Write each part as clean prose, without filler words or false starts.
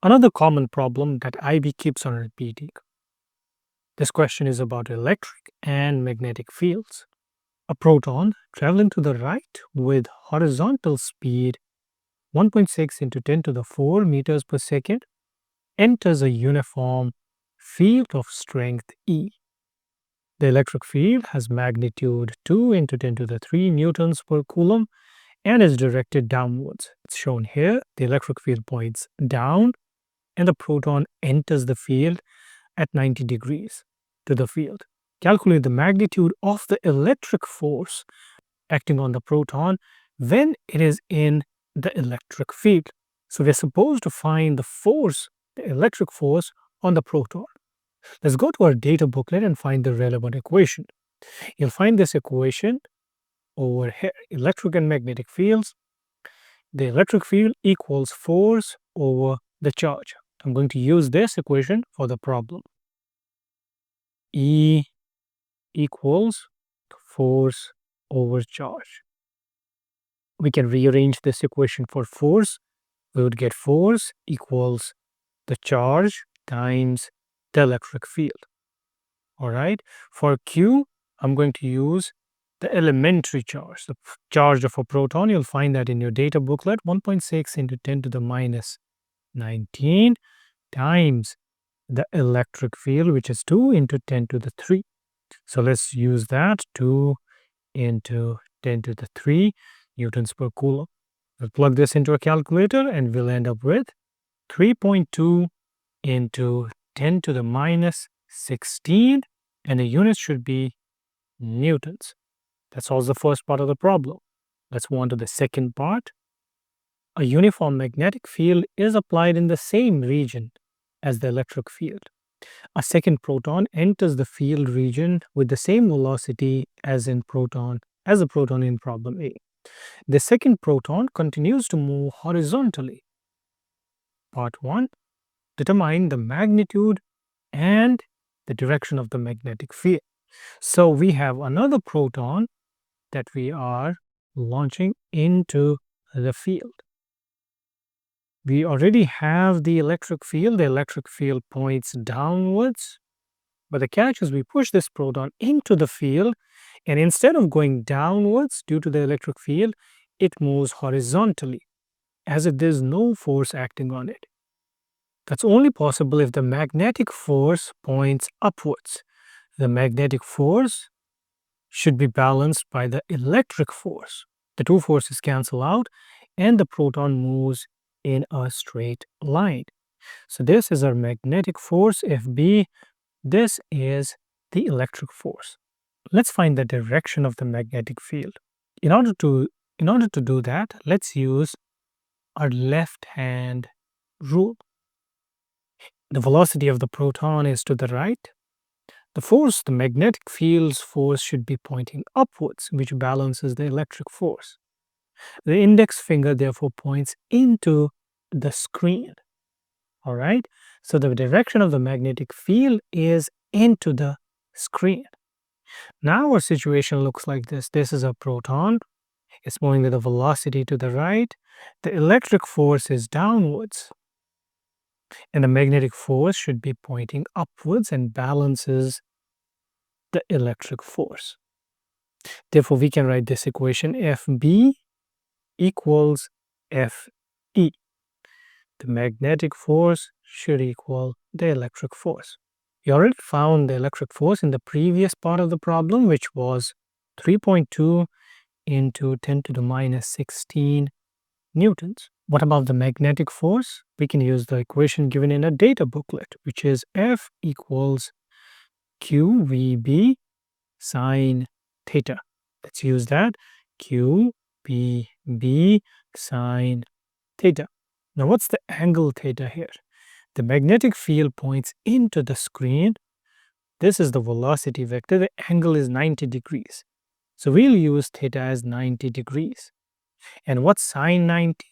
Another common problem that IB keeps on repeating. This question is about electric and magnetic fields. A proton traveling to the right with horizontal speed 1.6 into 10 to the 4 meters per second enters a uniform field of strength E. The electric field has magnitude 2 into 10 to the 3 newtons per coulomb and is directed downwards. It's shown here. The electric field points down and the proton enters the field at 90 degrees to the field. Calculate the magnitude of the electric force acting on the proton when it is in the electric field. So we're supposed to find the force, the electric force on the proton. Let's go to our data booklet and find the relevant equation. You'll find this equation over here, electric and magnetic fields. The electric field equals force over the charge. I'm going to use this equation for the problem. E equals force over charge. We can rearrange this equation for force. We would get force equals the charge times the electric field. All right. For Q, I'm going to use the elementary charge, the charge of a proton. You'll find that in your data booklet, 1.6 into 10 to the minus 19 times the electric field, which is 2 into 10 to the 3. So let's use that, 2 into 10 to the 3 newtons per coulomb. We'll plug this into a calculator and we'll end up with 3.2 into 10 to the minus 16, and the unit should be newtons. That solves the first part of the problem. Let's move on to the second part. A uniform magnetic field is applied in the same region as the electric field. A second proton enters the field region with the same velocity as the proton in problem A. The second proton continues to move horizontally. Part 1. Determine the magnitude and the direction of the magnetic field. So we have another proton that we are launching into the field. We already have the electric field. The electric field points downwards. But the catch is we push this proton into the field, and instead of going downwards due to the electric field, it moves horizontally as if there's no force acting on it. That's only possible if the magnetic force points upwards. The magnetic force should be balanced by the electric force. The two forces cancel out and the proton moves in a straight line. So this is our magnetic force FB. This is the electric force. Let's find the direction of the magnetic field. In order to do that, let's use our left hand rule. The velocity of the proton is to the right. The force, the magnetic field's force, should be pointing upwards, which balances the electric force. The index finger therefore points into the screen. All right. So the direction of the magnetic field is into the screen. Now our situation looks like this. This is a proton. It's moving with a velocity to the right. The electric force is downwards. And the magnetic force should be pointing upwards and balances the electric force. Therefore, we can write this equation FB equals FE. The magnetic force should equal the electric force. We already found the electric force in the previous part of the problem, which was 3.2 into 10 to the minus 16 newtons. What about the magnetic force? We can use the equation given in a data booklet, which is F equals QVB sine theta. Let's use that. QVB sine theta. Now, what's the angle theta here? The magnetic field points into the screen. This is the velocity vector. The angle is 90 degrees. So we'll use theta as 90 degrees. And what's sine 90?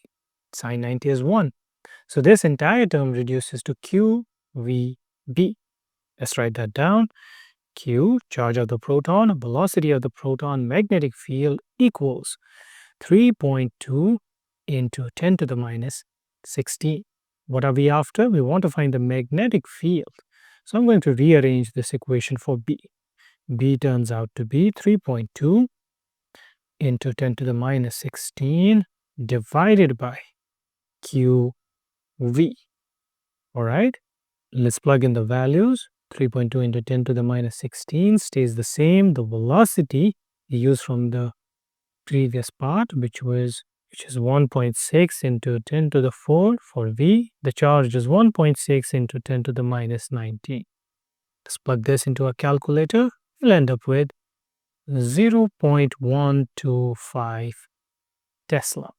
Sine 90 is 1. So this entire term reduces to QVB. Let's write that down. Q, charge of the proton, velocity of the proton, magnetic field equals 3.2 into 10 to the minus 16. What are we after? We want to find the magnetic field. So I'm going to rearrange this equation for B. B turns out to be 3.2 into 10 to the minus 16 divided by QV. All right, let's plug in the values. 3.2 into 10 to the minus 16 stays the same. The velocity used from the previous part, which is 1.6 into 10 to the 4 for V. The charge is 1.6 into 10 to the minus 19. Let's plug this into a calculator. We'll end up with 0.125 Tesla.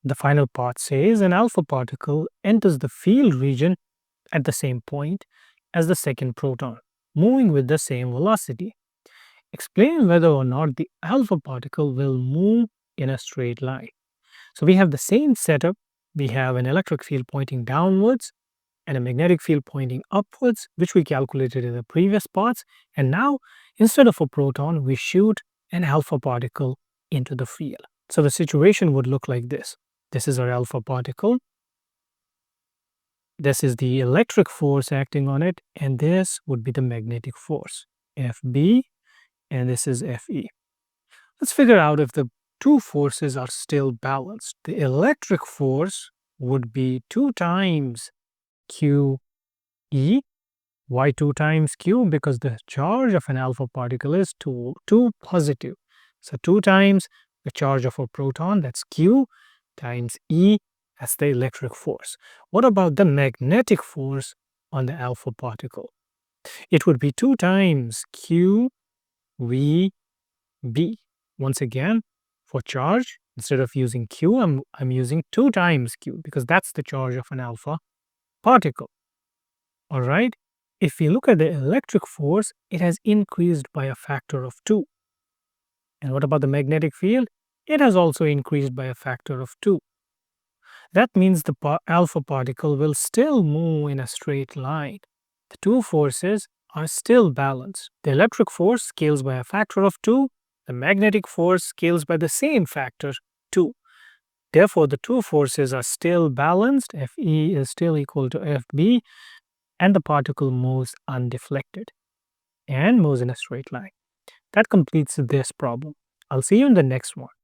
The final part says an alpha particle enters the field region at the same point as the second proton, moving with the same velocity. Explain whether or not the alpha particle will move in a straight line. So we have the same setup. We have an electric field pointing downwards and a magnetic field pointing upwards, which we calculated in the previous parts. And now, instead of a proton, we shoot an alpha particle into the field. So the situation would look like this. This is our alpha particle. This is the electric force acting on it, and this would be the magnetic force, FB, and this is FE. Let's figure out if the two forces are still balanced. The electric force would be 2 times QE. Why 2 times Q? Because the charge of an alpha particle is 2 positive. So 2 times the charge of a proton, that's Q, times E, as the electric force. What about the magnetic force on the alpha particle? It would be 2 times QVB. Once again, for charge, instead of using Q, I'm using 2 times Q because that's the charge of an alpha particle. All right. If we look at the electric force, it has increased by a factor of 2. And what about the magnetic field? It has also increased by a factor of 2. That means the alpha particle will still move in a straight line. The two forces are still balanced. The electric force scales by a factor of 2. The magnetic force scales by the same factor 2. Therefore, the two forces are still balanced. Fe is still equal to Fb, and the particle moves undeflected and moves in a straight line. That completes this problem. I'll see you in the next one.